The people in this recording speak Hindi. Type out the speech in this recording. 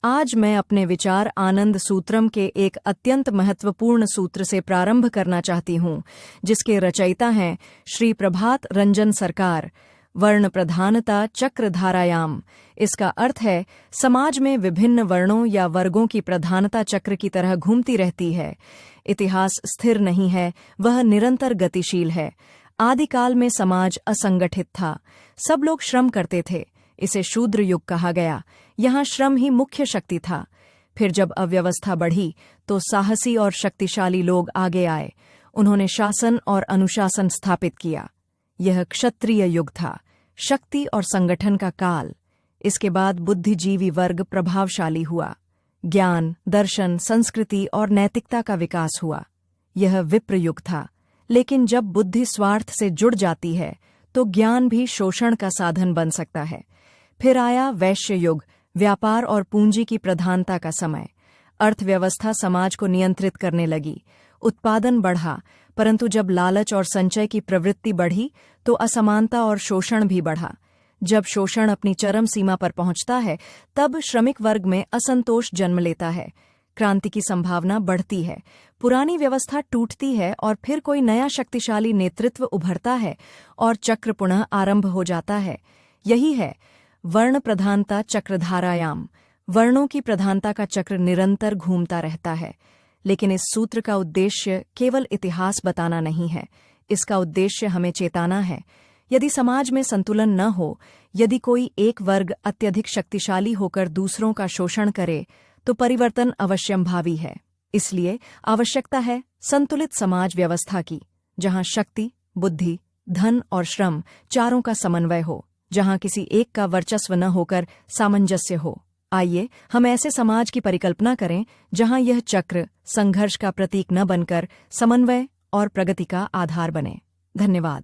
आज मैं अपने विचार आनंद सूत्रम के एक अत्यंत महत्वपूर्ण सूत्र से प्रारंभ करना चाहती हूँ, जिसके रचयिता हैं श्री प्रभात रंजन सरकार। वर्ण प्रधानता चक्रधारायाम। इसका अर्थ है, समाज में विभिन्न वर्णों या वर्गों की प्रधानता चक्र की तरह घूमती रहती है। इतिहास स्थिर नहीं है, वह निरंतर गतिशील है। आदिकाल में समाज असंगठित था, सब लोग श्रम करते थे, इसे शूद्र युग कहा गया। यहाँ श्रम ही मुख्य शक्ति था। फिर जब अव्यवस्था बढ़ी तो साहसी और शक्तिशाली लोग आगे आए, उन्होंने शासन और अनुशासन स्थापित किया। यह क्षत्रिय युग था, शक्ति और संगठन का काल। इसके बाद बुद्धिजीवी वर्ग प्रभावशाली हुआ, ज्ञान, दर्शन, संस्कृति और नैतिकता का विकास हुआ। यह विप्र युग था, लेकिन जब बुद्धि स्वार्थ से जुड़ जाती है तो ज्ञान भी शोषण का साधन बन सकता है। फिर आया वैश्य युग, व्यापार और पूंजी की प्रधानता का समय। अर्थव्यवस्था समाज को नियंत्रित करने लगी, उत्पादन बढ़ा, परंतु जब लालच और संचय की प्रवृत्ति बढ़ी तो असमानता और शोषण भी बढ़ा। जब शोषण अपनी चरम सीमा पर पहुंचता है, तब श्रमिक वर्ग में असंतोष जन्म लेता है। क्रांति की संभावना बढ़ती है, पुरानी व्यवस्था टूटती है और फिर कोई नया शक्तिशाली नेतृत्व उभरता है और चक्र पुनः आरंभ हो जाता है। यही है वर्ण प्रधानता चक्रधारायाम। वर्णों की प्रधानता का चक्र निरंतर घूमता रहता है, लेकिन इस सूत्र का उद्देश्य केवल इतिहास बताना नहीं है। इसका उद्देश्य हमें चेताना है। यदि समाज में संतुलन न हो, यदि कोई एक वर्ग अत्यधिक शक्तिशाली होकर दूसरों का शोषण करे, तो परिवर्तन अवश्यंभावी है। इसलिए आवश्यकता है संतुलित समाज व्यवस्था की, जहां शक्ति, बुद्धि, धन और श्रम चारों का समन्वय हो, जहां किसी एक का वर्चस्व न होकर सामंजस्य हो। आइए हम ऐसे समाज की परिकल्पना करें जहां यह चक्र संघर्ष का प्रतीक न बनकर समन्वय और प्रगति का आधार बने। धन्यवाद।